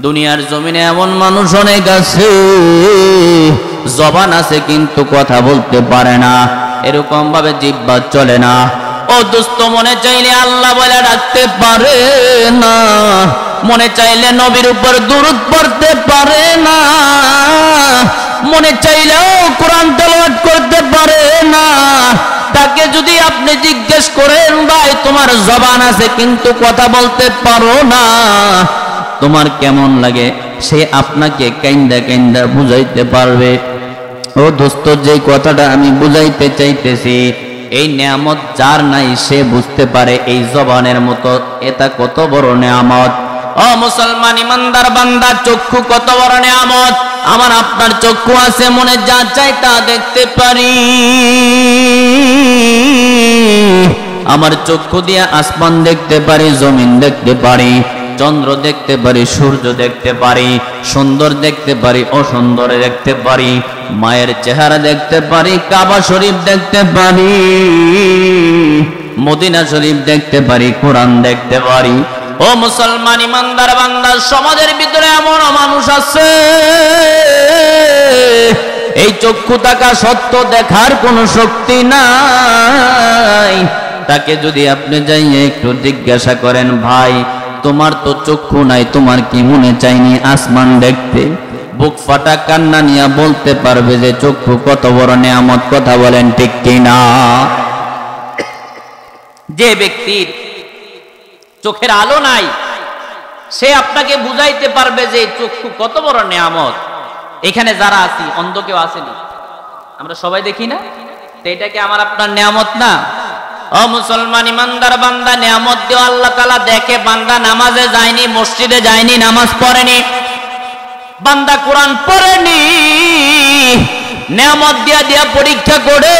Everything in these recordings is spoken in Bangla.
দুনিয়ার জমিনে এমন মানুষ অনেক আছে, জবান আছে কিন্তু কথা বলতে পারে না, এরকম ভাবে জিহ্বা চলে না। ও দোস্ত, মনে চাইলে আল্লাহ বলে ডাকতে পারে না, মনে চাইলে নবীর উপর দুরূদ পড়তে পারে না, মনে চাইলেও কোরআন তেলাওয়াত করতে পারে না। তাকে যদি আপনি জিজ্ঞেস করেন, ভাই তোমার জবান আছে কিন্তু কথা বলতে পারো না, তোমার কেমন লাগে? সে আপনাকে কাইন্দা কাইন্দা বুঝাইতে পারবে। ও দোস্ত, যে কথাটা আমি বুঝাইতে চাইতেছি, এই নেয়ামত যার নাই সে বুঝতে পারে এই জবানের মতো এটা কত বড় নেয়ামত। ও মুসলমান ইমানদার বান্দা, চক্ষু কত বড় নেয়ামত। আমার আপনার চক্ষু আছে, মনে যা চাই তা দেখতে পারি। আমার চক্ষু দিয়ে আসমান দেখতে পারি, জমিন দেখতে পারি, চন্দ্র দেখতে পারি, সূর্য দেখতে পারি, সুন্দর দেখতে পারি, অসুন্দর দেখতে পারি, মায়ের চেহারা দেখতে পারি, কাবা শরীফ দেখতে পারি, মদিনা শরীফ দেখতে পারি, কোরআন দেখতে পারি। ও মুসলমান ইমানদার বান্দা, সমাজের ভিতরে এমন মানুষ আছে এই চক্ষু থাকা সত্য দেখার কোনো শক্তি নাই। তাকে যদি আপনি যাইয়ে একটু জিজ্ঞাসা করেন, ভাই তোমার তো চক্ষু নাই, তোমার কি মনে চাইনি আসমান দেখতে? বুক ফাটা কান্না নিয়ে বলতে পারবে যে চক্ষু কত বড় নেয়ামত। কথা বলেন ঠিক কিনা? যে ব্যক্তির চোখের আলো নাই সে আপনাকে বুঝাইতে পারবে যে চক্ষু কত বড় নেয়ামত। এখানে যারা আছি, অন্ধ কেউ আসেনি, আমরা সবাই দেখি না? তো এটা কি আমার আপনার নেয়ামত না? ও মুসলমান ইমানদার বান্দা, নেয়ামত দিয়ে আল্লাহ তাআলা দেখে। বান্দা নামাজে যায়নি, মসজিদে যায়নি, নামাজ পড়েনি, বান্দা কোরআন পড়েনি, নেয়ামত দিয়া দিয়া পরীক্ষা করে।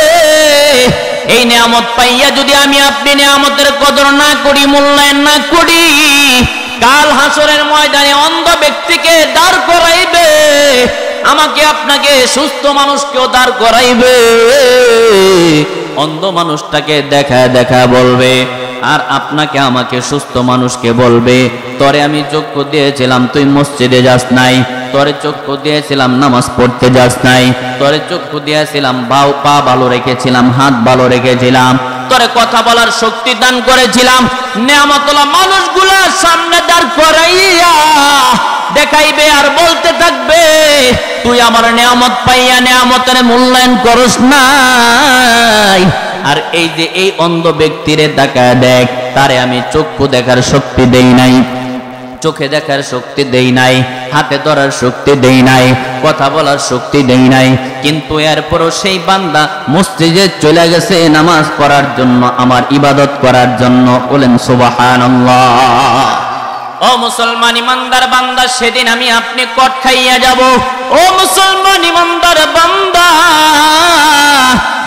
এই নেয়ামত পাইয়া যদি আমি আপনি নেয়ামতের কদর না করি, মূল্যায়ন না করি, কাল হাসরের ময়দানে অন্ধ ব্যক্তিকে দাঁড় করাইবে, আমাকে আপনাকে সুস্থ মানুষকেও দাঁড় করাইবে। অন্ধ মানুষটাকে দেখা দেখা বলবে, আর আপনাকে আমাকে সুস্থ মানুষকে বলবে, তরে আমি চক্ষু দিয়েছিলাম তুই মসজিদে যাস নাই, তরে চক্ষু দিয়েছিলাম নামাজ পড়তে যাস নাই, তরে চক্ষু দিয়েছিলাম পা ভালো রেখেছিলাম, হাত ভালো রেখেছিলাম, তরে কথা বলার শক্তি দান করেছিলাম। নেয়ামতওয়ালা মানুষগুলোর সামনে দাঁড় করাইয়া দেখাইবে আর বলতে থাকবে, তুই আমার নেয়ামত পাইয়া নেয়ামতের মূল্যায়ন করস নাই। আর এই যে এই অন্ধ ব্যক্তিরে তাকায় দেখ, তারে আমি চক্ষু দেখার শক্তি দেই নাই, চোখে দেখার শক্তি দেই নাই, হাতে ধরার শক্তি দেই নাই, কথা বলার শক্তি দেই নাই, কিন্তু এরপরও সেই বান্দা মসজিদে চলে গেছে নামাজ পড়ার জন্য, আমার ইবাদত করার জন্য। বলেন সুবহানাল্লাহ। ও মুসলমান ইমানদার বান্দা, সেদিন আমি আপনি কট খাইয়া যাব। ও মুসলমান ইমানদার বান্দা,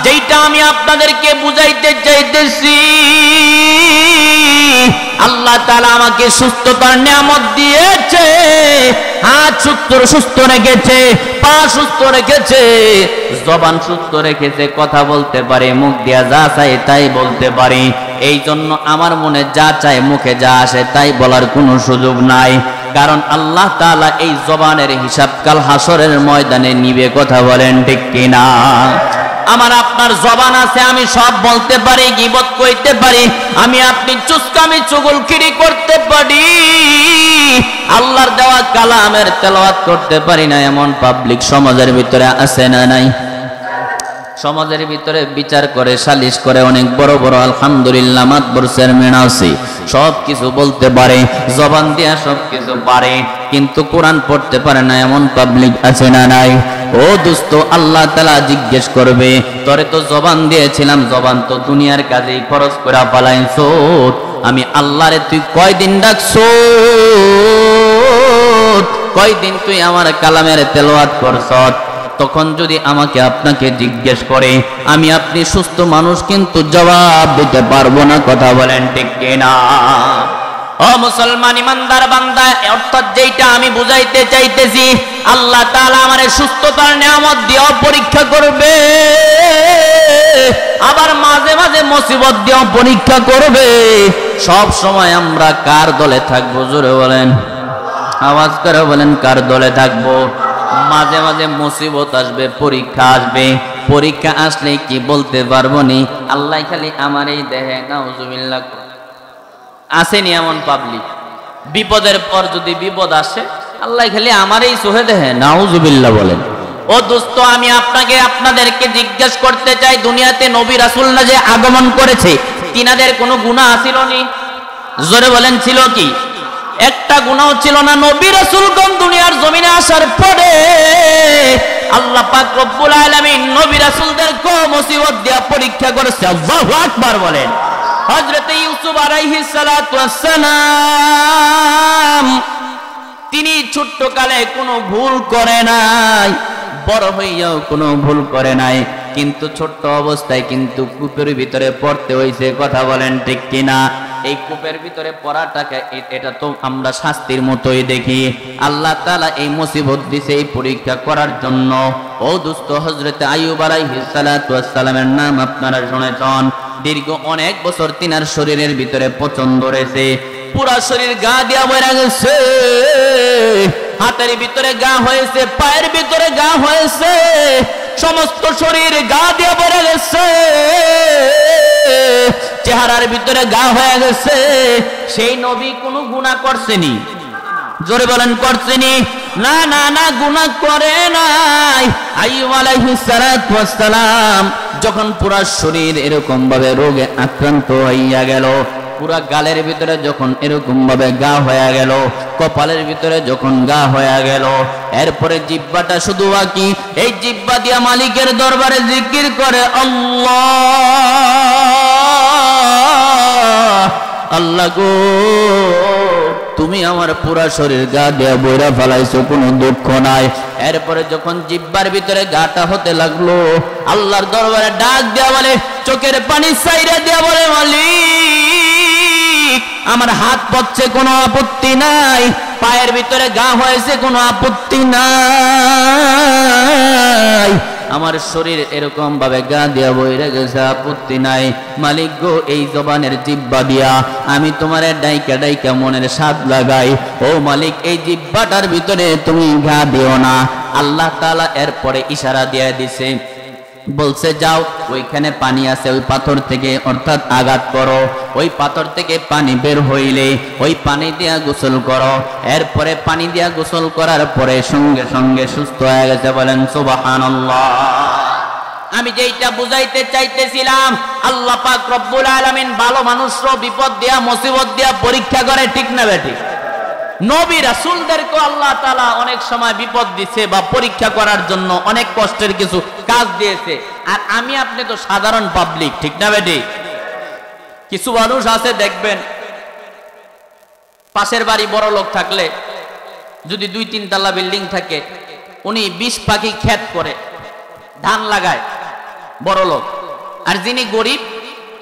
যেটা আমি আপনাদেরকে বুঝাইতে চাইতেছি, আল্লাহ তাআলা আমাকে সুস্থতার নিয়ামত দিয়েছে, হাত সুস্থ রেখেছে, পা সুস্থ রেখেছে, জবান সুস্থ রেখেছে, কথা বলতে পারে, মুখ দিয়া যা চাই তাই বলতে পারি। এই জন্য আমার মনে যা চায়, মুখে যা আসে তাই বলার কোনো সুযোগ নাই, কারণ আল্লাহ তাআলা এই জবানের হিসাব কাল হাসরের ময়দানে নিবে। কথা বলেন ঠিক কিনা? আমার আপনার জবান আছে, আমি সব বলতে পারি, গীবত কইতে পারি, আমি আপনি চুস্কামি চুগলখড়ি করতে পারি, আল্লাহর দেওয়া কালামের তেলাওয়াত করতে পারি না, এমন পাবলিক সমাজের ভিতরে আছে না নাই? সমাজের ভিতরে বিচার করে, সালিশ করে, অনেক বড় বড় আলহামদুলিল্লাহ মাতবর চেয়ারম্যান আছে, সব কিছু বলতে পারে, জবান দিয়া সব কিছু পারে, কিন্তু কোরআন পড়তে পারে না, এমন পাবলিক আছে না নাই? ও দোস্ত, আল্লাহ তাআলা জিজ্ঞেস করবে, তোরে তো জবান দিয়েছিলাম, জবান তো দুনিয়ার কাজেই খরচ করে পালাইছো, আমি আল্লাহরে তুই কয়দিন ডাকছো, কয়দিন তুই আমার কালামের তেলাওয়াত করছস? তখন যদি আমাকে আপনাকে জিজ্ঞেস করে, আমি আপনি সুস্থ মানুষ কিন্তু জবাব দিতে পারবো না। কথা বলেন ঠিক কিনা? ও মুসলমান ইমানদার বান্দা, অর্থাৎ যেটা আমি বুঝাইতে চাইতেছি, আল্লাহ তাআলা আমারে সুস্থতার নিয়ামত দিয়েও পরীক্ষা করবে, আবার মাঝে মাঝে মুসিবত দিয়েও পরীক্ষা করবে। সব সময় আমরা কার দলে থাকবো? জোরে বলেন। আওয়াজ করে বলেন কার দলে থাকবো? মাঝে মাঝে মুসিবত আসবে, পরীক্ষা আসবে, পরীক্ষা আসলে কি বলতে পারবো নি আল্লাহ খালি আমার এই দেহে নাউজুবিল্লাহ। আসেনি এমন পাবলিক, বিপদের পর যদি বিপদ আসে আল্লাহ খালি আমার এই চোখে দেহে নাউজুবিল্লাহ বলেন। ও দোস্ত, আমি আপনাদেরকে জিজ্ঞেস করতে চাই, দুনিয়াতে নবী রাসূলরা যে আগমন করেছে তিনাদের কোনো গুনাহ ছিল নি? জোরে বলেন ছিল কি? একটা গুনাহও ছিল না। নবী রাসূলগণ দুনিয়ার জমিনে আসার পরে আল্লাহ পাক রব্বুল আলামিন নবী রাসূলদেরকে মুসিবত দিয়া পরীক্ষা করেছে। আল্লাহু আকবার বলেন। হযরত ইউসুফ আলাইহিস সালাতু ওয়াস সালাম তিনি ছোট্ট কালে কোনো ভুল করে নাই, বড় হইয়াও কোনো ভুল করে নাই, কিন্তু ছোট্ট অবস্থায় কিন্তু কূপের ভিতরে পড়তে হয়েছে। কথা বলেন ঠিক কিনা? এই কূপের ভিতরে পড়াটাকে এটা তো আমরা শাস্তির মতোই দেখি। আল্লাহ তাআলা এই মুসিবত দিছে এই পরীক্ষা করার জন্য। ও দোস্ত, হযরত আইয়ুব আলাইহিস সালাতু ওয়াস সালামের নাম আপনারা শুনেছেন। দীর্ঘ অনেক বছর তিনার শরীরের ভিতরে পচন ধরেছে, পুরা শরীর গা দিয়া বইরা গেছে, হাতের ভিতরে গা হয়েছে, পায়ের ভিতরে গা হয়েছে, সমস্ত শরীর গা দিয়া বইরা গেছে, চেহারার ভিতরে গা হয়ে গেছে। সেই নবী কোনো গুনাহ করছেনি? জোরে বলেন করছেনি? না না না, গুনাহ করে নাই। আইয়ুব আলাইহিস সালাতু ওয়াস সালাম যখন পুরা শরীর এরকম ভাবে রোগে আক্রান্ত হইয়া গেল, পুরা গালের ভিতরে যখন এরকম ভাবে গা হয়ে গেল, কপালের ভিতরে যখন গা হয়ে গেল, এরপরে জিহ্বাটা শুধু বাকি। এই জিহ্বা দিয়া মালিকের দরবারে জিকির করে আল্লাহ, আল্লাহ গো, তুমি আমার পুরা শরীর গা দিয়া বইরা ফেলাইছো, কোনো দুঃখ নাই। এরপরে যখন জিহ্বার ভিতরে গাটা হতে লাগলো, আল্লাহর দরবারে ডাক দেয়া বলে, চোখের পানি সাইরা দেয়া বলে, মালিক আমার হাত পড়ছে, কোনো আপত্তি নাই, পায়ের ভিতরে গা হয়েছে, কোনো আপত্তি নাই, আমার শরীর এরকম ভাবে গা দিয়া বইরে গেছে, আপত্তি নাই। মালিক গো, এই জবানের জিহ্বা দিয়া আমি তোমার ডাইকা ডাইকা মনের স্বাদ লাগাই। ও মালিক, এই জিহ্বাটার ভিতরে তুমি গা দিও না। আল্লাহ তাআলা এরপরে ইশারা দিয়ে দিছে, বলছে যাও, ওইখানে পানি আছে, ওই পাথর থেকে অর্থাৎ আঘাত করো, ওই পাথর থেকে পানি বের হইলে ওই পানি দিয়া গোসল করো। এরপরে পানি দিয়া গোসল করার পরে সঙ্গে সঙ্গে সুস্থ হয়ে গেছে। বলেন সুবহানাল্লাহ। আমি যেইটা বুঝাইতে চাইতেছিলাম, আল্লাহ পাক রব্বুল আলামিন ভালো মানুষরা বিপদ দিয়া মুসিবত দিয়া পরীক্ষা করে, ঠিক না বেঠিক? নবী রাসূলদেরকে আল্লাহ তাআলা অনেক সময় বিপদ দিচ্ছে বা পরীক্ষা করার জন্য অনেক কষ্টের কিছু কাজ দিয়েছে। আর আমি আপনি তো সাধারণ পাবলিক, ঠিক না বেটি? কিছু মানুষ আছে দেখবেন, পাশের বাড়ি বড় লোক থাকলে যদি 2-3 তলা বিল্ডিং থাকে, উনি 20 পাখি ক্ষেত করে ধান লাগায়, বড় লোক। আর যিনি গরিব,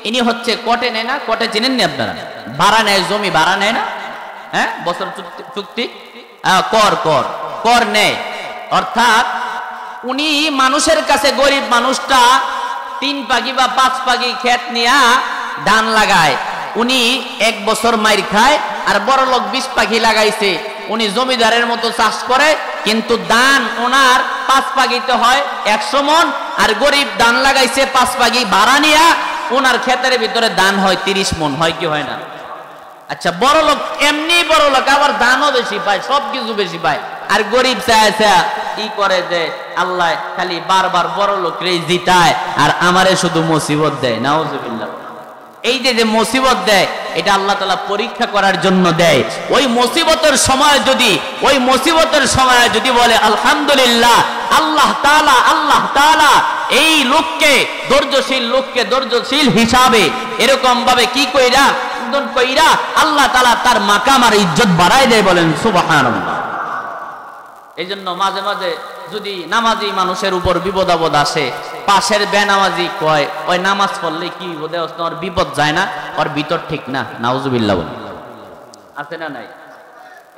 ইনি হচ্ছে কটে নেয় না, কটে চিনেন নি আপনারা? ভাড়া নেয়, জমি ভাড়া নেয় না, হ্যাঁ, বছর চুক্তি, কর কর কর নেয়। অর্থাৎ উনি মানুষের কাছে, গরিব মানুষটা 3 পাখি বা 5 পাখি ক্ষেত নিয়ে ধান লাগায়, উনি 1 বছর মাইর খায়। আর বড় লোক 20 পাখি লাগাইছে, উনি জমিদারের মতো চাষ করে, কিন্তু ধান ওনার 5 পাখিতে হয় 100 মন, আর গরিব ধান লাগাইছে 5 পাখি ভাড়া নিয়া, ওনার ক্ষেতের ভিতরে ধান হয় 30 মন। হয় কি হয় না? আচ্ছা, বড় লোক এমনি বড় লোক, আবার দানও বেশি পায়, সবকিছু বেশি পায়। আর গরিব চায় কি করে যে আল্লাহ খালি বারবার বড় লোকরে জিতায় আর আমারে শুধু মুসিবত দেয়। নাউজুবিল্লাহ। এই যে মুসিবত দেয়, এটা আল্লাহ তাআলা পরীক্ষা করার জন্য দেয়। ওই মুসিবতের সময় যদি বলে আলহামদুলিল্লাহ, আল্লাহ তাআলা এই লোককে, ধৈর্যশীল হিসাবে এরকম ভাবে কি কইরা আল্লাহ তাআলা তার মাকাম আর ইজ্জত বাড়ায় দেয়। বলেন সুবহানাল্লাহ। এই জন্য মাঝে মাঝে যদি নামাজি মানুষের উপর বিপদ আপদ আসে, পাশের বেনামাজি কয়, ওই নামাজ পড়লে কি বিপদে ওর বিপদ যায় না, ওর ভিতর ঠিক না। নাউজুবিল্লাহ। বলে আছে না নাই?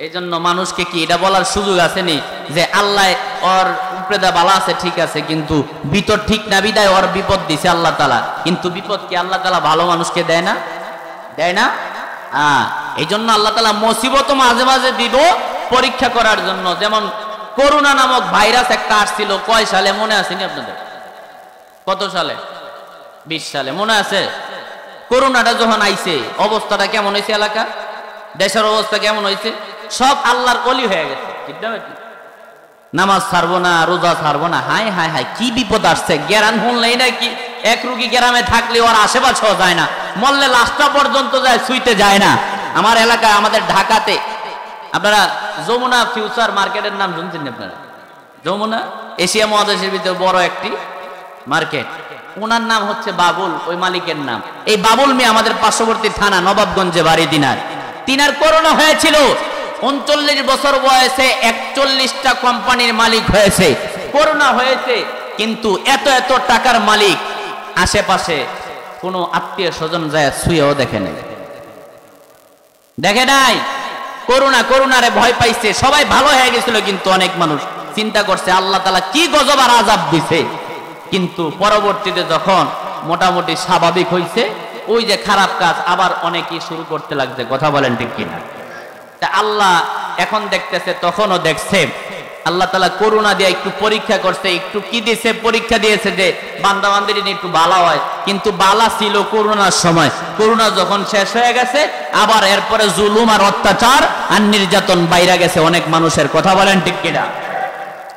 এই জন্য মানুষকে কি এটা বলার সুযোগ আসেনি যে আল্লাহ ওর উপরে দা বালা আছে, ঠিক আছে, কিন্তু ভিতর ঠিক না, বিদায় ওর বিপদ দিছে আল্লাহ তাআলা। কিন্তু বিপদ কি আল্লাহ তাআলা ভালো মানুষকে দেয় না? দেয় না? এই জন্য আল্লাহ তাআলা মুসিবত মাঝে মাঝে দিব, পরীক্ষা করার জন্য। যেমন করোনা নামক ভাইরাস একটা আসছিল, কয় সালে মনে আসেনি আপনাদের? কত সালে? 20 সালে, মনে আছে? করোনাটা যখন আইছে অবস্থাটা কেমন হয়েছে, এলাকা দেশের অবস্থা কেমন হয়েছে? সব আল্লাহর ওলি হয়ে গেছে, ঠিক না? নামাজ ছাড়বো না, রোজা ছাড়বো না, হায় হায় হায় কি বিপদ আসছে। গ্যারান শুনলেই নাকি এক রুগী গ্রামে থাকলে ওর আশেপাশেও যায় না, মরলে লাশটা পর্যন্ত যায়, ছুঁইতে যায় না। আমার এলাকায়, আমাদের ঢাকাতে, আপনারা যমুনা ফিউচার মার্কেটের নাম শুনছেন আপনারা? যমুনা এশিয়া মহাদেশের ভিতরে বড় একটি মার্কেট, ওনার নাম হচ্ছে বাবুল, ওই মালিকের নাম। এই বাবুল মিয়া আমাদের পার্শ্ববর্তী থানা নবাবগঞ্জে বাড়ি। তিনার করোনা হয়েছিল। 39 বছর বয়সে 41টা কোম্পানির মালিক হয়েছে, করোনা হয়েছে। কিন্তু এত এত টাকার মালিক, আশেপাশে কোনো আত্মীয় স্বজন যায় ছুঁয়েও দেখে নাই। করোনারে ভয় পাইছে, সবাই ভালো হয়ে গেছিল। কিন্তু অনেক মানুষ চিন্তা করছে আল্লাহ তাআলা কি গজব আর আযাব দিছে। কিন্তু পরবর্তীতে যখন মোটামুটি স্বাভাবিক হইছে, ওই যে খারাপ কাজ আবার অনেকেই শুরু করতে লাগছে। কথা বলেন ঠিক কিনা? তা আল্লাহ এখন দেখতেছে, তখনও দেখছে। আল্লাহ তাআলা করোনা দিয়ে একটু পরীক্ষা করছে। একটু কি দিয়েছে? পরীক্ষা দিয়েছে যে বান্দাবান্দির একটু বালা হয়। কিন্তু বালা ছিল করোনার সময়। করোনা যখন শেষ হয়ে গেছে, আবার এরপরে জুলুম আর অত্যাচার আর নির্যাতন বাইরে গেছে অনেক মানুষের। কথা বলেন ঠিক কিনা?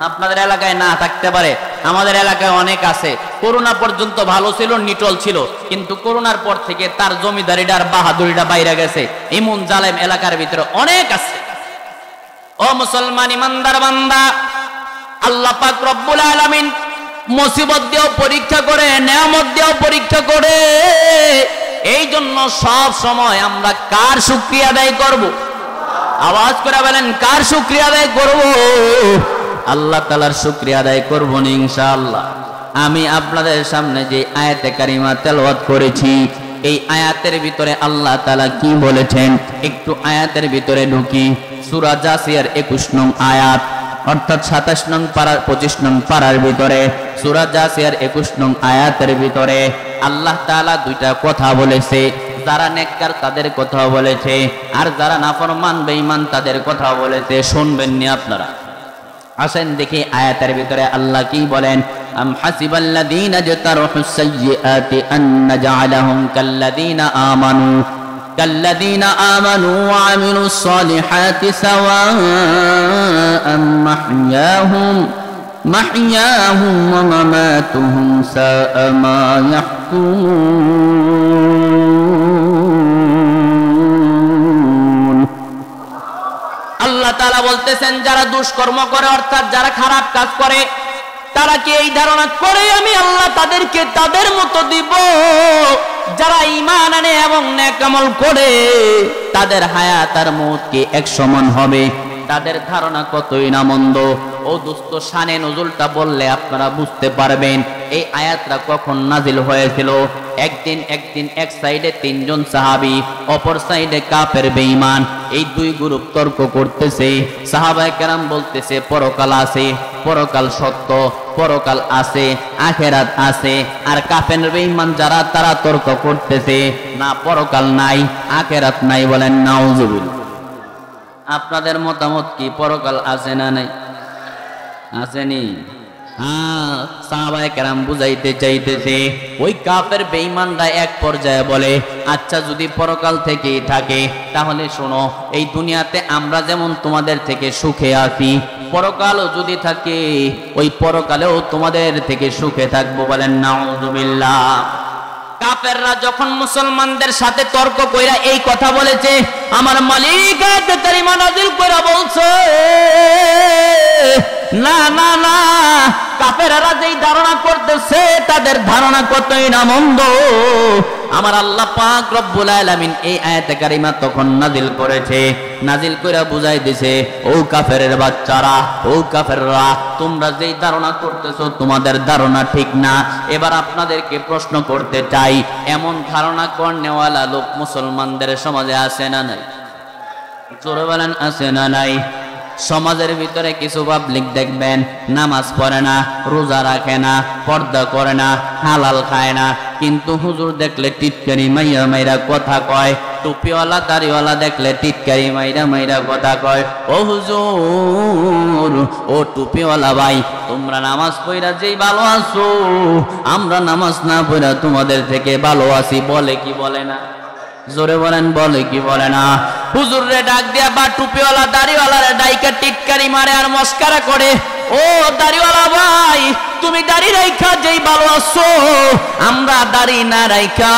আপনাদের এলাকায় না থাকতে পারে, আমাদের এলাকায় অনেক আছে। করোনা পর্যন্ত ভালো ছিল, নিটল ছিল। কিন্তু করোনার পর থেকে তার জমিদারিটা আর বাহাদুরিটা বাইরে গেছে। এমন জালেম এলাকার ভিতরে অনেক আছে। ও মুসলমান ইমানদার বান্দা, আল্লাহ পাক রব্বুল আলামিন মুসিবত দিয়েও পরীক্ষা করে, নেয়ামত দিয়েও পরীক্ষা করে। এই জন্য সব সময় আমরা কার শুকরিয়া আদায় করব? আওয়াজ করে বলেন, কার শুকরিয়া আদায় করব? আল্লাহ তাআলার শুকরিয়া আদায় করব ইনশাআল্লাহ। আমি আপনাদের সামনে যে আয়াতে কারিমা তেলাওয়াত করেছি, এই আয়াতের ভিতরে আল্লাহ তাআলা কি বলেছেন একটু আয়াতের ভিতরে ঢুকি। সূরা জাসিয়ার 21 নং আয়াত, অর্থাৎ 27 নং পারার 25 নং পারার ভিতরে সূরা জাসিয়ার 21 নং আয়াতের ভিতরে আল্লাহ তাআলা দুইটা কথা বলেছে। যারা নেককার তাদের কথা বলেছে, আর যারা নাফরমান বেঈমান তাদের কথা বলেছে। শুনবেন নি আপনারা? আসেন দেখি আয়াতের ভিতরে আল্লাহ কি বলেন। আম হাসিবাল্লাযীনা জাতারহুস সাইয়্যাতি আন নাজআলাহুম কাল্লাযীনা আমানু ওয়া আমিলুস সালিহাতি সাওয়াআন মাহইয়াহুম ওয়া মামাতুহুম সাআ মা ইয়াহকুমুন। আল্লাহ তাআলা বলতেছেন, যারা দুষ্কর্ম করে, অর্থাৎ যারা খারাপ কাজ করে, তারা কি এই ধারণা করে আমি আল্লাহ তাদেরকে তাদের মতো দিব? যারা ঈমান আনে এবং নেক আমল করে, তাদের হায়াত আর মওত কি এক সমান হবে? তাদের ধারণা কতই না মন্দ। ও দোস্ত, শানে নজুলটা বললে আপনারা বুঝতে পারবেন এই আয়াতটা কখন নাজিল হয়েছিল। একদিন এক সাইডে 3 জন সাহাবী, অপর সাইডে কাফের বেঈমান, এই দুই গ্রুপ তর্ক করতেছে। সাহাবায়ে কেরাম বলতেছে পরকাল আছে, পরকাল সত্য, পরকাল আছে, আখিরাত আছে। আর কাফের বেঈমান যারা, তারা তর্ক করতেছে না, পরকাল নাই, আখিরাত নাই। বলেন নাউজুবিল্লাহ। আপনাদের মতামত কি? পরকাল আছে না নাই? আসেনি? সাহাবায়ে কেরাম বুঝাইতে চাইতেছে। ওই কাফের বেঈমানরা এক পর্যায়ে বলে, আচ্ছা যদি পরকাল থেকেই থাকে, তাহলে শোনো, এই দুনিয়াতে আমরা যেমন তোমাদের থেকে সুখে আছি, পরকালও যদি থাকে, ওই পরকালেও তোমাদের থেকে সুখে থাকবো। বলেন নাউজুবিল্লাহ। কাফেররা যখন মুসলমানদের সাথে তর্ক কইরা এই কথা বলেছে, আমার মালিক আয়াতে কারিমা নাযিল কইরা বলছে, না না না, কাফেররা যেই ধারণা করতেছে তাদের ধারণা কতই না মন্দ। আমার আল্লাহ পাক রব্বুল আলামিন এই আয়াতে কারিমা তখন নাজিল করেছে, নাজিল কইরা বুঝাই দিছে, ও কাফেরের বাচ্চারা, ও কাফেররা, তোমরা যেই ধারণা করতেছো তোমাদের ধারণা ঠিক না। এবার আপনাদেরকে প্রশ্ন করতে চাই, এমন ধারণা করনেওয়ালা লোক মুসলমানদের সমাজে আছে না নাই? জোরে বলেন, আছে না নাই? সমাজের ভিতরে কিছু পাবলিক দেখবেন নামাজ পড়ে না, রোজা রাখে না, পর্দা করে না, হালাল খায় না, কিন্তু হুজুর দেখলে টিটকারি মাইয়া মাইরা কথা কয়। টুপিওয়ালা দাড়িওয়ালা দেখলে টিটকারি মাইরা মাইরা কথা কয়, ও হুজুর, ও টুপিওয়ালা ভাই, তোমরা নামাজ পড়া যেই ভালো আছো, আমরা নামাজ না পড়া তোমাদের থেকে ভালো আছি। বলে কি বলে না? জোরে বলেন, বলে কি বলে না? হুজুর রে ডাক দিয়া বা টুপিওয়ালা দাড়িওয়ালা রে ডাইকা টিটকারি মারে আর মস্কারা করে, ও দাড়িওয়ালা ভাই, তুমি দাড়ি রাইখা যেই ভালো আছো, আমরা দাড়ি না রাইখা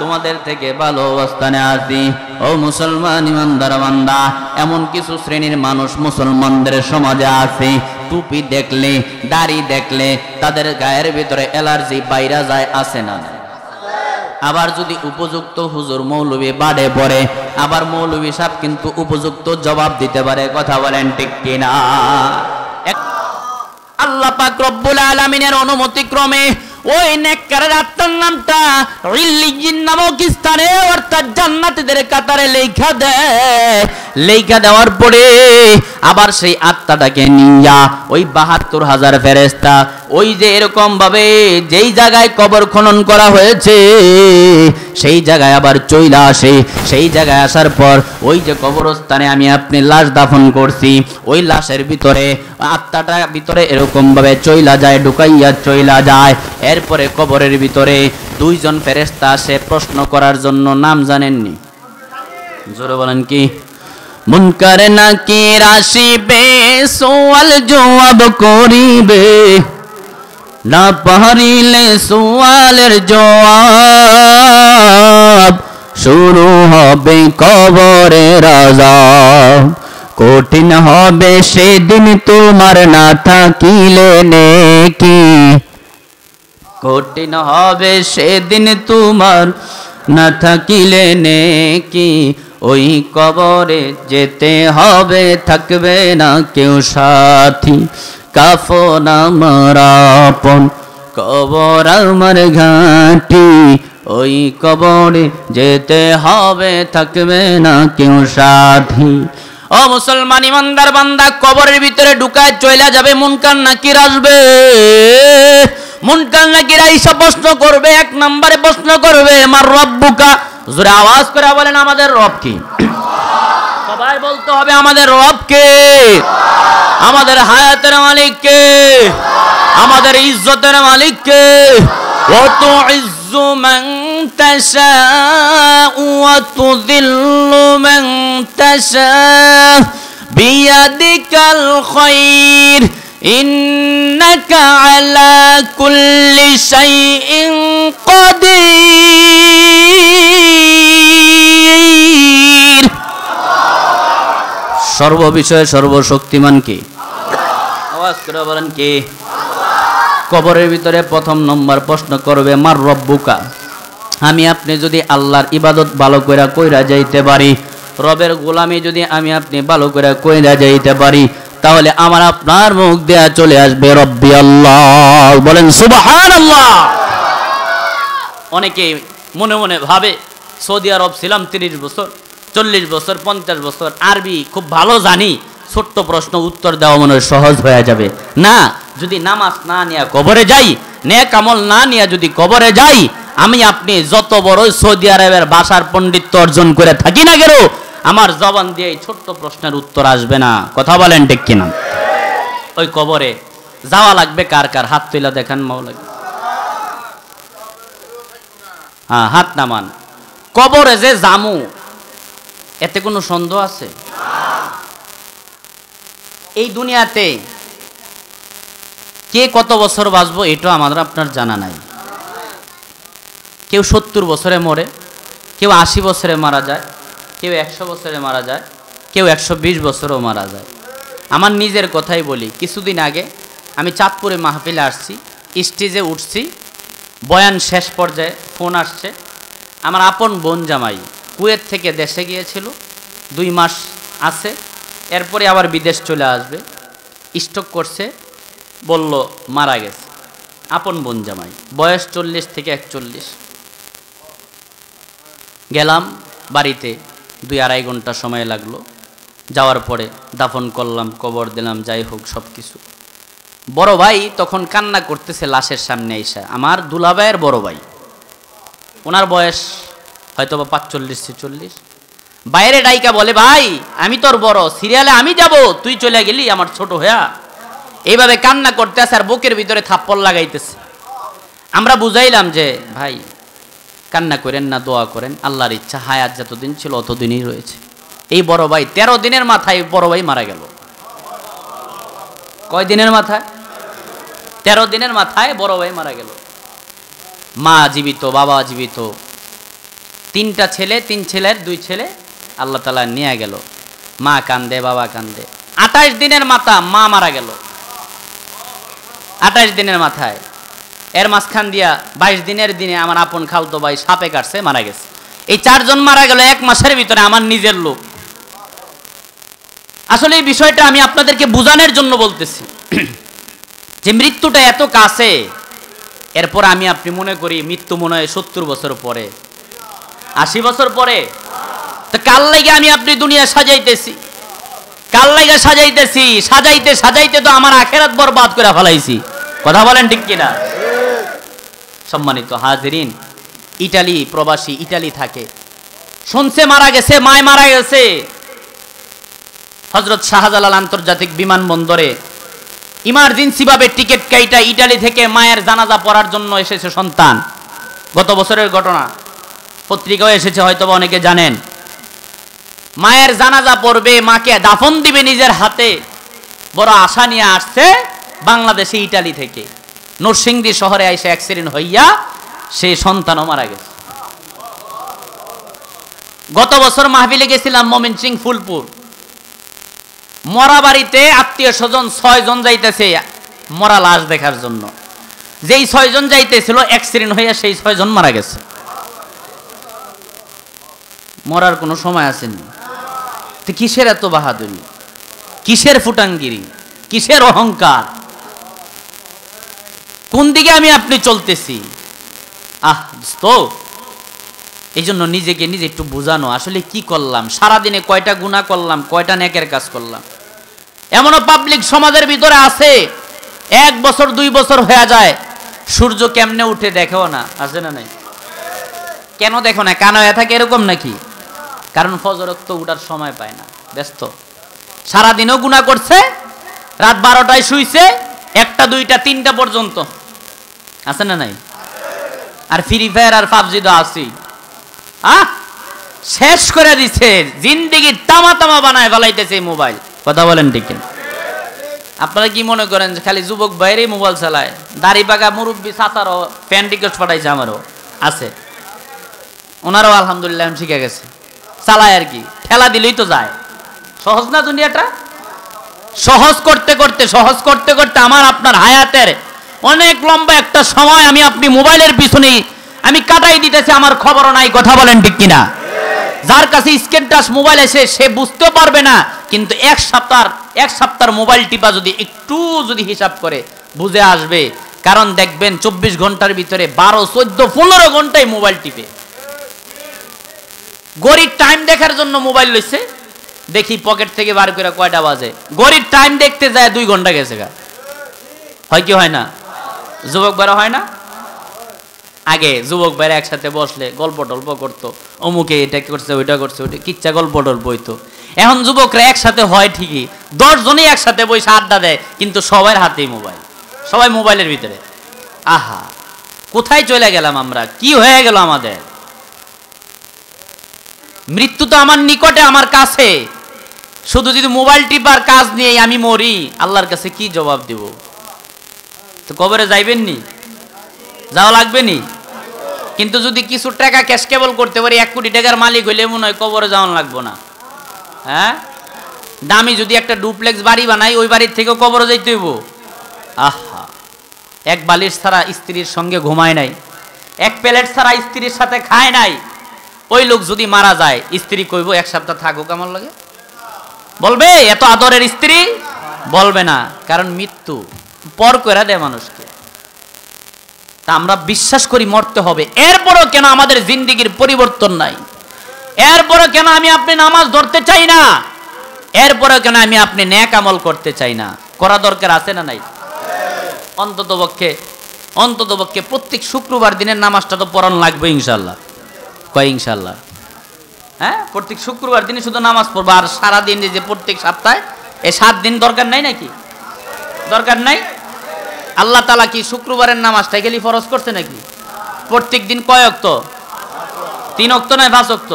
তোমাদের থেকে ভালো অবস্থানে আছি। ও মুসলমান ইমানদার বান্দা, এমন কিছু শ্রেণীর মানুষ মুসলমানদের সমাজে আছে, টুপি দেখলে দাড়ি দেখলে তাদের গায়ের ভিতরে অ্যালার্জি বাইরা যায়, আছে না? আবার যদি উপযুক্ত হুজুর মৌলবী বাড়ে পড়ে, আবার মৌলবী সাহেব কিন্তু উপযুক্ত জবাব দিতে পারে। কথা বলেন ঠিক কিনা? আল্লাহ পাক রব্বুল আলামিনের অনুমতি ক্রমে ওই নেককারের আত্মার নামটা ইল্লিয়িন নামক স্থানে অর্থাৎ জান্নাতীদের কাতারে লেখা দেয়। লেখা দেওয়ার পরে আবার সেই আত্মাটাকে নিয়া ওই ৭২,০০০ ফেরেশতা ওই যে এরকম ভাবে যেই জায়গায় কবর খনন করা হয়েছে সেই জায়গায় আবার চইলা আসে। সেই জায়গায় আসার পর ওই যে কবরস্থানে আমি আপনি লাশ দাফন করছি, ওই লাশের ভিতরে আত্মাটা ভিতরে এরকম ভাবে চইলা যায়, ঢুকাইয়া চইলা যায়। এরপরে কবরের ভিতরে দুইজন ফেরেশতা আসে প্রশ্ন করার জন্য। নাম জানেননি? জোরে বলেন কি? মুনকার নাকির আসিবে, সওয়াল জবাব করিবে, না পারিলে সওয়ালের জবাব, শুরু হবে কবরের আযাব। কঠিন হবে সেদিন তোমার না থাকিলে নেকি, কঠিন হবে সেদিন তোমার না থাকিলে নেকি। ওই কবরে যেতে হবে, থাকবে না কেউ সাথী, কাফন আমার আপন, কবর আমার ঘাঁটি। ওই কবরে যেতে হবে, থাকবে না কেউ সাথী। ও মুসলমান ইমানদার বান্দা, কবরের ভিতরে ঢুকায় চইলা যাবে, মুনকার নাকির আসবে। মুনকার নাকির আইসা প্রশ্ন করবে, এক নম্বরে প্রশ্ন করবে, মার রব্বুকা। জোরে আওয়াজ করে বলেন, আমাদের রব কি? সবাই বলতে হবে, আমাদের রব কে? আমাদের হায়াতের মালিক কে? আমাদের ইজ্জতের মালিক কে? ওয়া তুইজ্জু মান তাশাউ ওয়া তুযিল্লু মান তাশাউ বিয়াদিকাল খায়র ইন্নাকা আলা কুল্লি শাইইন কাদির। সর্ববিষয়ে সর্বশক্তিমান কে? আওয়াজ করে বলেন কে? কবরের ভিতরে প্রথম নম্বর প্রশ্ন করবে, মার রব্বুকা। আমি আপনি যদি আল্লাহর ইবাদত ভালো করে কইরা যাইতে পারি, রবের গোলামি যদি আমি আপনি ভালো করে কইরা যাইতে পারি, তাহলে আমার আপনার মুখ দেয়া চলে আসবে রব্বি আল্লাহ। বলেন সুবহানাল্লাহ। অনেকে মনে মনে ভাবে সৌদি আরব ছিলাম 30 বছর, 40 বছর, 50 বছর, আরবি খুব ভালো জানি, ছোট্ট প্রশ্ন উত্তর দেওয়া মনে সহজ হয়ে যাবে। না, যদি নামাজ না নিয়ে কবরে যাই, নেক আমল না নিয়ে যদি কবরে যাই, আমি আপনি যত বড় সৌদি আরবের ভাষার পণ্ডিত্য অর্জন করে থাকি না কেন, আমার জবান দিয়ে এই ছোট্ট প্রশ্নের উত্তর আসবে না। কথা বলেন ঠিক কিনা? ওই কবরে যাওয়া লাগবে কার কার? হাত তুলে দেখান মাওলা। হ্যাঁ, হাত নামান। কবরে যে জামু, এতে কোনো সন্দেহ আছে? এই দুনিয়াতে কে কত বছর বাঁচবো এটা আমাদের আপনার জানা নাই। কেউ 70 বছরে মরে, কেউ 80 বছরে মারা যায়, কেউ 100 বছরে মারা যায়, কেউ 120 বছরেও মারা যায়। আমার নিজের কথাই বলি, কিছুদিন আগে আমি চাঁদপুরে মাহফিলে আসছি, স্টেজে উঠছি, বয়ান শেষ পর্যায়ে ফোন আসছে। আমার আপন বোন জামাই কুয়েত থেকে দেশে গিয়েছিল, 2 মাস আছে, এরপরে আবার বিদেশ চলে আসবে। স্ট্রোক করছে, বলল মারা গেছে। আপন বোন জামাই, বয়স 40 থেকে 41। গেলাম বাড়িতে, 2-2.5 ঘন্টা সময় লাগলো। যাওয়ার পরে দাফন করলাম, কবর দিলাম, যাই হোক সব কিছু। বড় ভাই তখন কান্না করতেছে লাশের সামনে এসে, আমার দুলাভাইয়ের বড় ভাই। ওনার বয়স হয়তো বা 45-46। বাইরে ডাইকা বলে, ভাই আমি তোর বড়, সিরিয়ালে আমি যাব, তুই চলে গেলি আমার ছোট হইয়া। এইভাবে কান্না করতে আছে আর বুকের ভিতরে থাপ্পড় লাগাইতেছে। আমরা বুঝাইলাম যে ভাই কান্না করেন না, দোয়া করেন, আল্লাহর ইচ্ছা হায়াত যতদিন ছিল অতদিনই রয়েছে। এই বড় ভাই 13 দিনের মাথায় বড় ভাই মারা গেল। কয় দিনের মাথায়? 13 দিনের মাথায় বড় ভাই মারা গেল। মা জীবিত, বাবা জীবিত, 3টা ছেলে, 3 ছেলের 2 ছেলে আল্লাহ তাআলা নিয়ে গেল। মা কান্দে, বাবা কান্দে। 28 দিনের মাথা মা মারা গেল, 28 দিনের মাথায়। এর মাঝখান দিয়া 22 দিনের দিনে আমার আপন খালতো ভাই সাপে কাটছে, মারা গেছে। এই 4 জন মারা গেল 1 মাসের ভিতরে, আমার নিজের লোক। আসলে এই বিষয়টা আমি আপনাদেরকে বোঝানোর জন্য বলতেছি যে মৃত্যুটা এত কাছে। এরপর আমি আপনি মনে করি মৃত্যু মনে হয় 70 বছর পরে, 80 বছর পরে। তো কাল লাগে আমি আপনি দুনিয়া সাজাইতেছি, কাল লাগে সাজাইতেছি, সাজাইতে সাজাইতে তো আমার আখেরাত বরবাদ করে ফেলাইছি। কথা বলেন ঠিক কিনা? সম্মানিত হাজিরিন, ইটালি প্রবাসী, ইটালি থাকে, শুনছে মারা গেছে, মায় মারা গেছে। হযরত শাহজালাল আন্তর্জাতিক বিমানবন্দরে ইমার্জেন্সি ভাবে টিকিট কাইটা ইটালি থেকে মায়ের জানাজা পড়ার জন্য এসেছে সন্তান। গত বছরের ঘটনা, পত্রিকাও এসেছে, হয়তো অনেকে জানেন। মায়ের জানাজা পড়বে, মাকে দাফন দিবে নিজের হাতে, বড় আশা নিয়ে আসছে বাংলাদেশে ইটালি থেকে। নরসিংদী শহরে এসে অ্যাক্সিডেন্ট হইয়া সেই সন্তানও মারা গেছে। গত বছর মাহফিলে গেছিলাম ময়মনসিংহ ফুলপুর, মরা বাড়িতে আত্মীয় স্বজন 6 জন যাইতেছে মরা লাশ দেখার জন্য। যেই 6 জন যাইতেছিল অ্যাক্সিডেন্ট হইয়া সেই 6 জন মারা গেছে। মরার কোনো সময় আসেনি। তো কিসের এত বাহাদুরি, কিসের ফুটাঙ্গিরি, কিসের অহংকার, কোন দিকে আমি আপনি চলতেছি? তো এই জন্য নিজেকে নিজে একটু বোঝানো, আসলে কি করলাম, সারাদিনে কয়টা গুনাহ করলাম, কয়টা নেকের কাজ করলাম। এমনও পাবলিক সমাজের ভিতরে আছে 1 বছর 2 বছর হয়ে যায়, সূর্য কেমনে উঠে দেখেও না। আছে না নাই? কেন দেখো না? কান হয়ে থাকে এরকম নাকি? কারণ ফজর তো উঠার সময় পায় না, ব্যস্ত। সারাদিনও গুনাহ করছে, রাত 12টায় শুইছে, 1টা 2টা 3টা পর্যন্ত। আছে না নাই? আর ফ্রি ফায়ার আর পাবজি তো আছেই। শেষ করে দিছে, জিন্দেগি তামা তামা বানায় ফেলাইতেছে মোবাইল। কথা বলেন ঠিক কিনা? আপনারা কি মনে করেন যে খালি যুবক বাইরে মোবাইল চালায়? দাড়ি পাকা মুরব্বী চাচারও ফ্যান রিকোয়েস্ট পাঠাইছে, আমারও আছে, ওনারাও আলহামদুলিল্লাহ শিখে গেছে, চালায় আর কি, ঠেলা দিলেই তো যায়। সহজ না দুনিয়াটা? সহজ করতে করতে সহজ করতে করতে আমার আপনার হায়াতের অনেক লম্বা একটা সময় আমি আপনি মোবাইলের পিছনেই আমি কাটাই দিতেছি, আমার খবরও নাই। কথা বলেন ঠিক কিনা? যার কাছে স্ক্রিন টাচ মোবাইল এসে সে বুঝতে পারবে না, কিন্তু এক সপ্তাহ মোবাইল টিপা যদি একটু যদি হিসাব করে বুঝে আসবে। কারণ দেখবেন 24 ঘন্টার ভিতরে 12, 14, 15 ঘন্টায় মোবাইল টিপে। ঘড়ির টাইম দেখার জন্য মোবাইল লইছে, দেখি পকেট থেকে বার করে কয়টা বাজে, ঘড়ির টাইম দেখতে যায় 2 ঘন্টা গেছে গা। হয় কি হয় না? যুবক বেড়া হয় না? আগে যুবক বেড়া একসাথে বসলে গল্প টল্প করতো, অমুকে এটা করছে, ওইটা করছে, ওইটা কিচ্ছা গল্প টল্প হইতো। এখন যুবকরা একসাথে হয় ঠিকই, 10 জনই একসাথে বসে আড্ডা দেয়, কিন্তু সবার হাতেই মোবাইল, সবাই মোবাইলের ভিতরে। আহা, কোথায় চলে গেলাম আমরা? কি হয়ে গেল আমাদের? মৃত্যু তো আমার নিকটে, আমার কাছে। শুধু যদি মোবাইল টিপার কাজ নিয়ে আমি মরি, আল্লাহর কাছে কি জবাব দেব? তো কবরে যাইবেন নি? যাওয়া লাগবে নি? কিন্তু যদি কিছু টাকা ক্যাশ কেবল করতে পারি, 1 কোটি টাকার মালিক হইলে মনে হয় কবরে যাওয়া লাগবো না। হ্যাঁ, দামি যদি একটা ডুপ্লেক্স বাড়ি বানাই, ওই বাড়ির থেকেও কবরে যাইতে হইব। আহা, 1 বালিশ ছাড়া স্ত্রীর সঙ্গে ঘুমায় নাই, 1 প্লেট ছাড়া স্ত্রীর সাথে খায় নাই, ওই লোক যদি মারা যায়, স্ত্রী কইব 1 সপ্তাহ থাকুক আমার লাগে? বলবে এত আদরের স্ত্রী? বলবে না, কারণ মৃত্যু পর করে দেয় মানুষকে। তা আমরা বিশ্বাস করি মরতে হবে। এরপরও কেন আমাদের জিন্দেগির পরিবর্তন নাই? এরপরও কেন আমি আপনি নামাজ ধরতে চাই না? এরপরও কেন আমি আপনি নেক আমল করতে চাই না? করা দরকার আছে না নাই? অন্ততপক্ষে প্রত্যেক শুক্রবার দিনের নামাজটা তো পড়ানো লাগবে ইনশাআল্লাহ। কয় ইনশাআল্লাহ? হ্যাঁ, প্রত্যেক শুক্রবার দিনে শুধু নামাজ পড়বো, আর সারাদিন যে প্রত্যেক সপ্তাহে এই 7 দিন দরকার নাই নাকি? দরকার নাই? আল্লাহ তাআলা কি শুক্রবারের নামাজটা গেলি ফরজ করছে নাকি? প্রত্যেক দিন কয় ওয়াক্ত? 3 ওয়াক্ত নয় 5 ওয়াক্ত।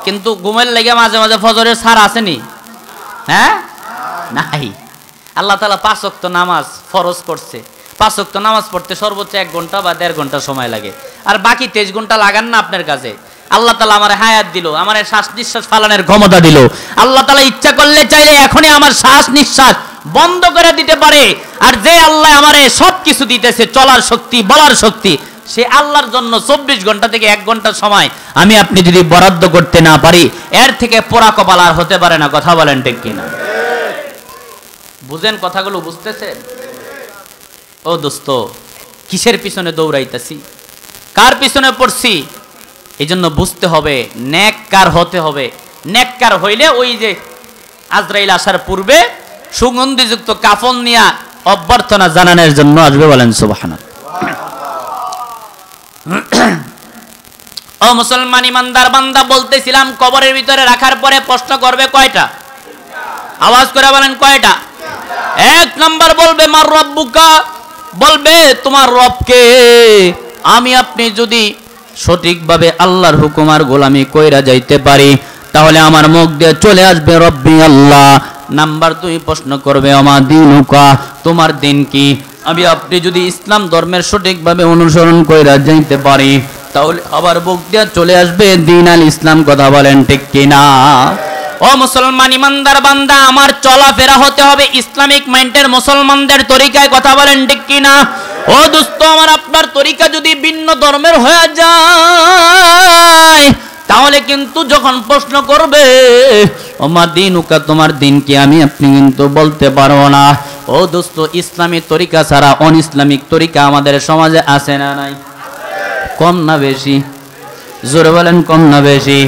কিন্তু ঘুমের লেগে মাঝে মাঝে ফজরের ছাড় আসেনি? হ্যাঁ, নাই। আল্লাহ তাআলা 5 ওয়াক্ত নামাজ ফরজ করছে। 5 ওয়াক্ত নামাজ পড়তে সর্বোচ্চ 1 ঘন্টা বা 1.5 ঘন্টা সময় লাগে, আর বাকি 23 ঘন্টা লাগান না আপনার কাছে। আল্লাহ তাআলা আমার হায়াত দিল, আমার শ্বাস নিঃশ্বাস ফালানোর ক্ষমতা দিল। আল্লাহ তাআলা ইচ্ছা করলে চাইলে এখনই আমার শ্বাস নিঃশ্বাস বন্ধ করে দিতে পারে। আর যে আল্লাহ আমারে সবকিছু দিতেছে, চলার শক্তি, বলার শক্তি, সে আল্লাহর জন্য 24 ঘন্টা থেকে 1 ঘন্টা সময় আমি আপনি যদি বরাদ্দ করতে না পারি, এর থেকে পোড়া কপাল আর হতে পারে না। কথা বলেন ঠিক কিনা? বুঝেন কথাগুলো? বুঝতেছেন? ও দোস্ত, কিসের পিছনে দৌড়াইতেছি, কার পিছনে পড়ছি? এই জন্য বুঝতে হবে, নেককার হতে হবে। নেককার হইলে ওই যে আজরাইল আসার পূর্বে সুগন্ধিযুক্ত কাফন নিয়ে অভ্যর্থনা জানানোর জন্য আসবে। বলেন সুবহানাল্লাহ। ও মুসলমান ইমানদার বান্দা, বলতেছিলাম কবরের ভিতরে রাখার পরে প্রশ্ন করবে কয়টা? আওয়াজ করে বলেন কয়টা? 1 নাম্বার বলবে মার রব্বুকা, বলবে তোমার রবকে। আমি আপনি যদি সঠিকভাবে আল্লাহর হুকুম আর গোলামি কইরা যাইতে পারি, তাহলে আমার মুখ দিয়ে চলে আসবে রব্বি আল্লাহ। নাম্বার 2 প্রশ্ন করবে আমা দিনুকা, তোমার দিন কি? আমি আপনি যদি ইসলাম ধর্মের সঠিকভাবে অনুসরণ কইরা যাইতে পারি, তাহলে আবার মুখ দিয়ে চলে আসবে দিন আল ইসলাম। কথা বলেন ঠিক কিনা? ও মুসলমান ইমানদার বান্দা, আমার চলাফেরা হতে হবে ইসলামিক মাইন্ডের মুসলমানদের তরিকায়। কথা বলেন ঠিক কিনা? ও দোস্ত, আমার আপনার তরিকা যদি ভিন্ন ধর্মের হয়ে যায়, তাহলে কিন্তু যখন প্রশ্ন করবে ওমা দিনুকা, তোমার দিন কি, আমি আপনি কিন্তু বলতে পারবো না। ও দোস্ত, ইসলামী তরিকা ছাড়া অন ইসলামিক তরিকা আমাদের সমাজে আছে না নাই? কম না বেশি? জোরে বলেন, কম না বেশি?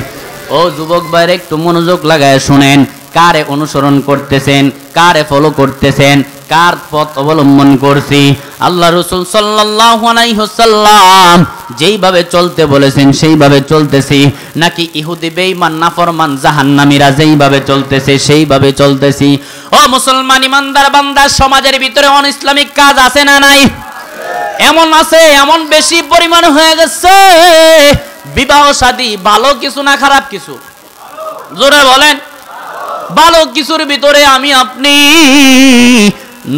ও যুবক ভাইরা, একটু মনোযোগ লাগায় শুনেন, কারে অনুসরণ করতেছেন, কারে ফলো করতেছেন, কার পথ অবলম্বন করছি? আল্লাহ রাসূল সাল্লাল্লাহু আলাইহি ওয়াসাল্লাম যেইভাবে চলতে বলেছেন সেইভাবে চলতেছি, নাকি ইহুদি বেঈমান নাফরমান জাহান্নামীরা যেইভাবে চলতেছে সেইভাবে চলতেছি? ও মুসলমান ইমানদার বান্দা, সমাজের ভিতরে অন ইসলামিক কাজ আছে না নাই? এমন আছে, এমন বেশি পরিমাণ হয়ে গেছে। বিবাহ শাদী ভালো কিছু না খারাপ কিছু? জোরে বলেন। ভালো কিছুর ভিতরে আমি আপনি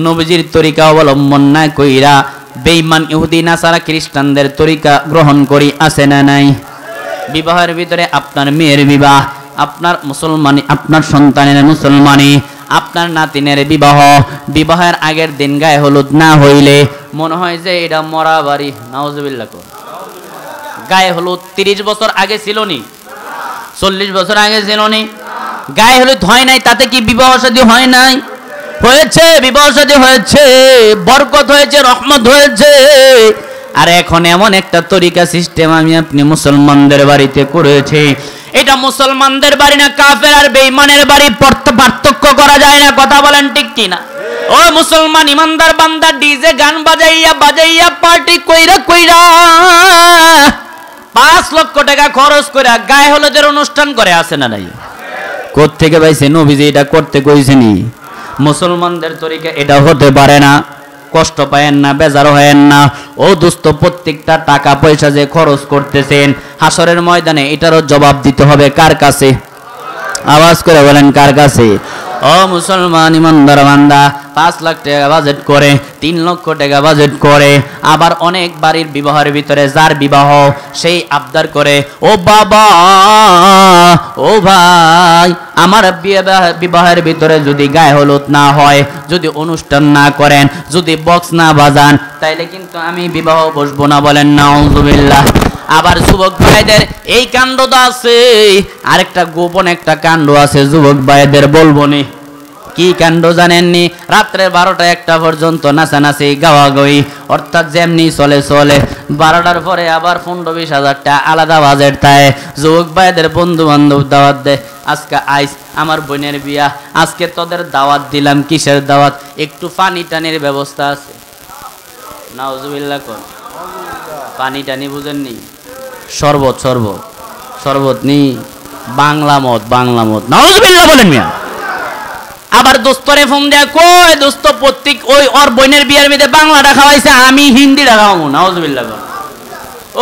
নবীজির তরিকা অবলম্বন না কইরা বেঈমান ইহুদি নাসারা খ্রিস্টানদের তরিকা গ্রহণ করি, আছে না নাই? বিবাহের ভিতরে আপনার মেয়ের বিবাহ, আপনার মুসলমানি, আপনার সন্তানের মুসলমানি, আপনার নাতিনের বিবাহ, বিবাহের আগের দিন গায়ে হলুদ না হইলে মনে হয় যে এটা মরা বাড়ি। নাউজুবিল্লাহ। গায়ে হলুদ 30 বছর আগে ছিল নি? 40 বছর আগে ছিল নি? গায়ে হলুদ হয় নাই, তাতে কি বিবাহ শাদী হয় নাই? হয়েছে, বিবাহ শাদী হয়েছে, বরকত হয়েছে, রহমত হয়েছে। আর এখন এমন একটা তরিকা সিস্টেম আমি আপনি মুসলমানদের বাড়িতে করেছি, এটা মুসলমানদের বাড়ি না কাফের আর বেঈমানের বাড়ি, পার্থক্য করা যায় না। কথা বলেন ঠিক কিনা? ও মুসলমান ইমানদার বান্দা, ডিজে গান বাজাইয়া বাজাইয়া পার্টি কইরা 5 লক্ষ টাকা খরচ করে গায়ে হলুদের অনুষ্ঠান করে, আছে না নাই? কোত্থেকে পাইছে? নবীজি এটা করতে কইছেনি? মুসলমানদের তরিকা এটা হতে পারে না। কষ্ট পায়েন না, বেজার হয়েন না। ও দোস্ত, প্রত্যেকটা টাকা পয়সা যে খরচ করতেছেন হাসরের ময়দানে এটারও জবাব দিতে হবে কার কাছে? আওয়াজ করে বলেন, কার কাছে? ও মুসলমান ইমানদার বান্দা, 5 লাখ টাকা বাজেট করে, 3 লক্ষ টাকা বাজেট করে, আবার অনেক বাড়ির বিবাহের ভিতরে যার বিবাহ সেই আবদার করে, ও বাবা, ও ভাই, আমার বিবাহের ভিতরে যদি গায়ে হলুদ না হয়, যদি অনুষ্ঠান না করেন, যদি বক্স না বাজান, তাইলে কিন্তু আমি বিবাহ বসবো না। বলেন নাউজুবিল্লাহ। আবার যুবক ভাইদের এই কাণ্ডটা আছে, আরেকটা গোপন একটা কাণ্ড আছে যুবক ভাইদের, বলবো নি। কি কাণ্ড জানেননি? রাত্রে 12টা-1টা পর্যন্ত নাচানাচি গাওয়াগাওয়ি, অর্থাৎ যেমনি চলে 12টার পরে আবার 15-20 হাজার টাকা আলাদা বাজেট দেয়। যুবক ভাইদের বন্ধু বান্ধব দাওয়াত দেয়, আজকে আইস আমার বোনের বিয়া, আজকে তোদের দাওয়াত দিলাম। কিসের দাওয়াত? একটু পানি টানির ব্যবস্থা আছে। নাউজুবিল্লাহ। কোন পানি টানি বুঝেননি? শরবত শরবত নি বাংলা মত নাউজুবিল্লাহ বলেন মিয়া। আবার দোস্তরে ফোন দেয়া কই দোস্ত প্রত্যেক ওই ওর বোনের বিয়ের মধ্যে বাংলাটা খাওয়াইছে আমি হিন্দিটা খাওয়াবো নাউজুবিল্লাহ।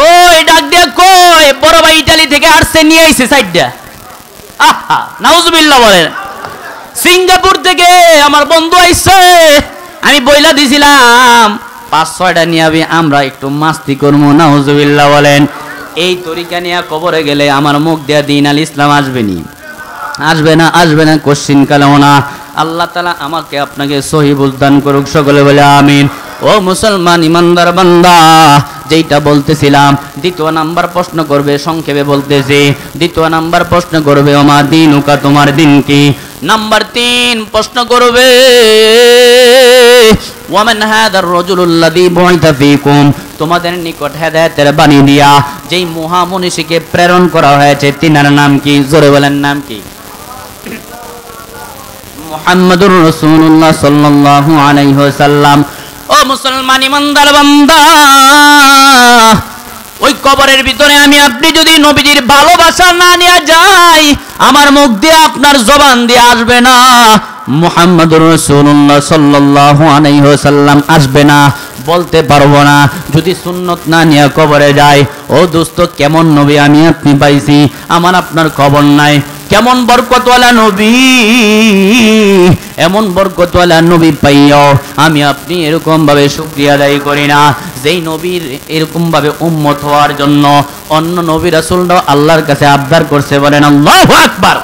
ওই ডাক দিয়া কই বড় ভাই ইতালি থেকে আসছে নিয়ে আইছে সাইডটা আহা নাউজুবিল্লাহ বলেন। সিঙ্গাপুর থেকে আমার বন্ধু আইছে আমি বইলা দিছিলাম 5-6টা নিয়ে আমরা একটু মাস্তি করবো নাউজুবিল্লাহ বলেন। এই তরিকা নিয়ে কবরে গেলে আমার মুখ দেয়া দিন আল ইসলাম আসবে না কোশ্চিন কালেও না। আল্লাহ তাআলা আমাকে আপনাকে সহি বুঝদান করুক, সকলে বলে আমিন। ও মুসলমান ইমানদার বান্দা, যেটা বলতেছিলাম দ্বিতীয় নাম্বার প্রশ্ন করবে, সংক্ষেপে বলতেছি দ্বিতীয় নাম্বার প্রশ্ন করবে ওমা দিনুকা, তোমার দিন কি। নাম্বার 3 প্রশ্ন করবে ওয়ামান হাদার রাজুলুল্লাযী বুইতা ফীকুম, তোমাদের নিকট হেদায়েতের বাণী দিয়া যেই মহামনীষীকে প্রেরণ করা হয়েছে তিনার নাম কি? জোরে বলেন নাম কি? মুহাম্মাদুর রাসূলুল্লাহ সাল্লাল্লাহু আলাইহি ওয়াসাল্লাম। ও মুসলমান ইমানদার বান্দা, ওই কবরের ভিতরে আমি আপনি যদি নবীজির ভালোবাসা না নিয়ে যাই, আমার মুখ দিয়ে আপনার জবান দিয়ে আসবে না মুহাম্মাদুর রাসূলুল্লাহ সাল্লাল্লাহু আলাইহি ওয়াসাল্লাম, আসবে না, বলতে পারবো না যদি সুন্নত না নিয়ে কবরে যায়। ও দোস্ত, কেমন নবী আমি আপনি পাইছি, আমার আপনার খবর নাই। কেমন বরকতওয়ালা নবী, এমন বরকতওয়ালা নবী পাইও আমি আপনি এরকম ভাবে শুকরিয়া আদায় করি না। যেই নবীর এরকম ভাবে উম্মত হওয়ার জন্য অন্য নবী রাসূলরাও আল্লাহর কাছে আবদার করছে, বলেন আল্লাহু আকবার।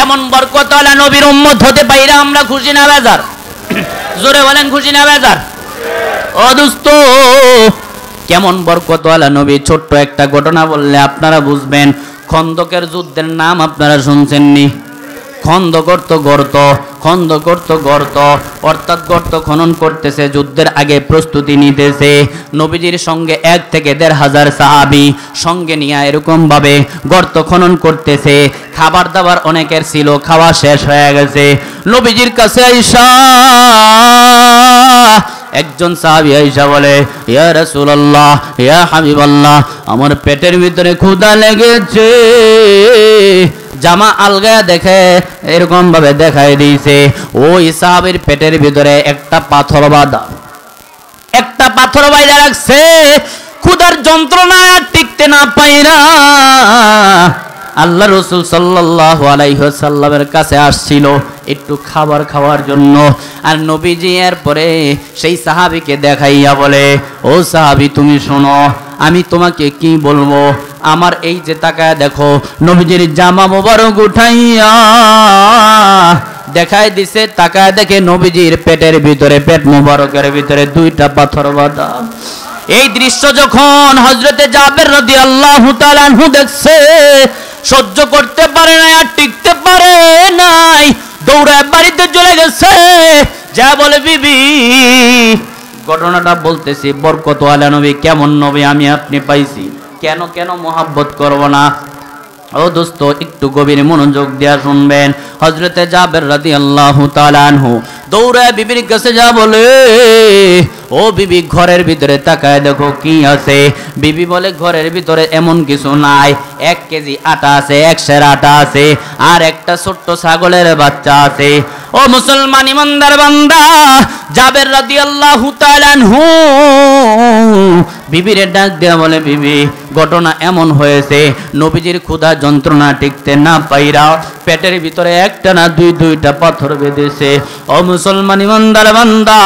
এমন বরকতওয়ালা নবীর উম্মত হতে পাইরা আমরা খুশি না বেজার? জোরে বলেন খুশি না বেজার? ও দোস্ত, কেমন বরকতওয়ালা নবী। ছোট্ট একটা ঘটনা বললে আপনারা বুঝবেন। খন্দকের যুদ্ধের নাম আপনারা শুনছেননি? খন্দক গর্ত, অর্থাৎ গর্ত খনন করতেছে, যুদ্ধের আগে প্রস্তুতি নিতেছে। নবীজির সঙ্গে 1 থেকে 1,500 সাহাবী সঙ্গে নিয়ে এরকম ভাবে গর্ত খনন করতেছে। খাবার দাবার অনেকের ছিল, খাওয়া শেষ হয়ে গেছে। নবীজির কাছে আইসা একজন সাহাবী আইসা বলে, ইয়া রাসূলুল্লাহ, ইয়া হাবিবাল্লাহ, আমার পেটের ভিতরে ক্ষুধা লেগেছে। জামা আলগা দেখে এরকম ভাবে দেখাই দিয়েছে। ওই সাহাবীর পেটের ভিতরে একটা পাথর বাইদা রাখছে। ক্ষুধার যন্ত্রণা টিকতে না পাইরা আল্লাহ রাসূল সাল্লাল্লাহু আলাইহি ওয়াসাল্লামের কাছে আসছিল একটু খাবার খাওয়ার জন্য। আর নবীজি এরপরে সেই সাহাবীকে দেখাইয়া বলে, ও সাহাবী তুমি শোনো, আমি তোমাকে কি বলবো। আমার এই যে তাকায় দেখো, নবীজির জামা মোবারক উঠাইয়া দেখাই দিছে। তাকায় দেখে নবীজির পেটের ভিতরে, পেট মোবারকের ভিতরে 2টা পাথর বাঁধা। এই দৃশ্য যখন হযরতে জাবের রাদিয়াল্লাহু তাআলা আনহু দেখছে, সহ্য করতে পারে না, আর টিকতে পারে নাই, দৌড়ায় বাড়িতে চলে গেছে। যা বলে, বিবি ঘটনাটা বলতেছি, বরকতওয়ালা নবী, কেমন নবী আমি আপনি পাইছি, কেন মোহাব্বত করব না। ও দোস্ত, একটু গভীর মনোযোগ দিয়া শুনবেন। হযরতে জাবের রাদিয়াল্লাহু তাআলা আনহু দৌড়ায় বিবির কাছে যা বলে, ও বিবি ঘরের ভিতরে তাকায় দেখো কি আছে। বিবি বলে, ঘরের ভিতরে এমন কিছু নাই, 1 কেজি আটা আছে, 1 সের আটা আছে, আর একটা ছোট্ট ছাগলের বাচ্চা আছে। ও মুসলমান ইমানদার বান্দা, জাবের রাদিয়াল্লাহু তাআলা আনহু বিবিরে ডাক দেয়া বলে, বিবি ঘটনা এমন হয়েছে, নবীজির ক্ষুধা যন্ত্রণা টিকতে না পাইরা পেটের ভিতরে একটা না 2টা পাথর বেঁধেছে। ও মুসলমান ইমানদার বান্দা,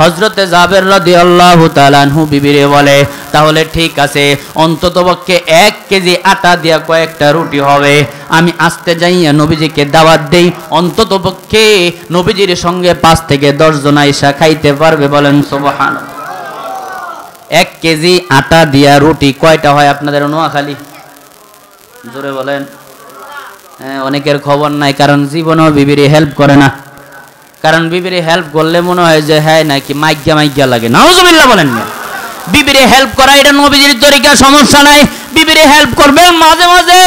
হযরতে জাবের রাদিয়াল্লাহু তাআলা আনহু বিবিরে বলে, তাহলে ঠিক আছে, অন্ততপক্ষে 1 কেজি আটা দিয়া কয়েকটা রুটি হবে, আমি আসতে যাইয়া নবীজিকে দাওয়াত দেই, অন্ততপক্ষে নবীজির সঙ্গে 5 থেকে 10 জন আইসা খাইতে পারবে। বলেন সুবহানাল্লাহ। 1 কেজি আটা দিয়া রুটি কয়টা হয় আপনাদের নোয়াখালী? জোরে বলেন। অনেকের খবর নাই, কারণ জীবনেও বিবিরে হেল্প করে না। কারণ বিবিরে হেল্প করলে মনে হয় যে হ্যাঁ নাকি মাইজ্ঞা লাগে। নাউজুবিল্লাহ বলেন না। বিবিরে হেল্প করা এটা নবীজির তরিকা, সমস্যা নাই। বিবিরে হেল্প করবেন, মাঝে মাঝে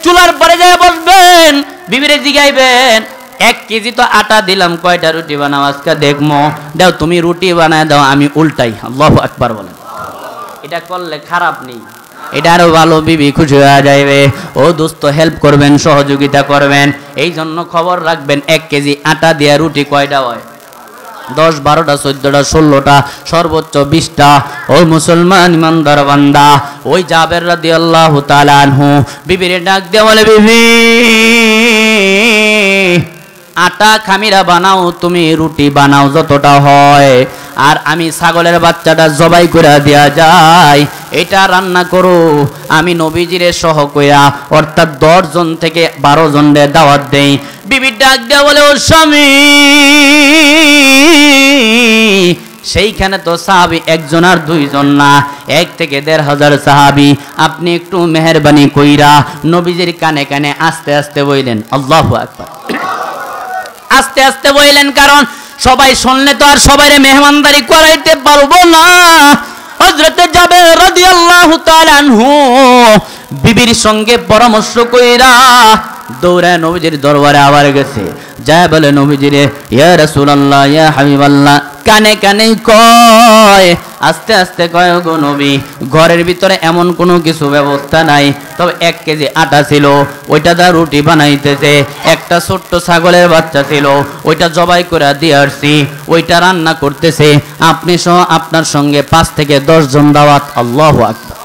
চুলার পরে যায় বসবেন, বিবিরে জিগাইবেন, 1 কেজি তো আটা দিলাম, কয়টা রুটি বানাও আজকে দেখমো, দাও তুমি রুটি বানায় দাও, আমি উল্টাই। আল্লাহু আকবার বলেন। এটা করলে খারাপ নেই, এটা আরো ভালো, বিবি খুশি হয়ে যাবে। ও দোস্ত হেল্প করবেন, সহযোগিতা করবেন। এই জন্য খবর রাখবেন 1 কেজি আটা দিয়ে রুটি কয়টা হয়? 10, 12টা, 14টা, 16টা, সর্বোচ্চ 20টা। ও মুসলমান ইমানদার বান্দা, ওই জাবের রাদিয়াল্লাহু তাআলা আনহু বিবিরে ডাক দিয়ে বলে, বিবি আটা খামিরা বানাও, তুমি রুটি বানাও যতটা হয়, আর আমি ছাগলের বাচ্চাটা জবাই করে দেয়া যায়, এটা রান্না করো। আমি নবীজিরে সহ কইয়া অর্থাৎ 10 জন থেকে 12 জনের দাওয়াত দেই। বিবি ডাক দেয়া বলে, ও স্বামী, সেইখানে তো সাহাবী 1 জন আর 2 জন না, 1 থেকে 1,500 সাহাবী। আপনি একটু মেহেরবানি কইরা নবীজির কানে কানে আস্তে আস্তে বললেন, আল্লাহু আকবার, আস্তে আস্তে বললেন, কারণ সবাই শুনলে তো আর সবাইরে মেহমানদারি করাইতে পারবো না। হযরতে জাবের রাদিয়াল্লাহু তাআলা আনহু বিবির সঙ্গে পরামর্শ কইরা দৌড়ায় নবীজির দরবারে আবার গেছে। যায় বলে, নবীজিরে, ইয়া রাসূলুল্লাহ, ইয়া হাবিবাল্লাহ, কানে কানে কয়, আস্তে আস্তে কয়, গো নবী, ঘরের ভিতরে এমন কোনো কিছু ব্যবস্থা নাই, তবে 1 কেজি আটা ছিল, ওইটা দা রুটি বানাইতেছে। একটা ছোট্ট ছাগলের বাচ্চা ছিল, ওইটা জবাই করে দিয়ে আসছি, ওইটা রান্না করতেছে। আপনি সহ আপনার সঙ্গে 5 থেকে 10 জন দাওয়াত। আল্লাহু আকবার।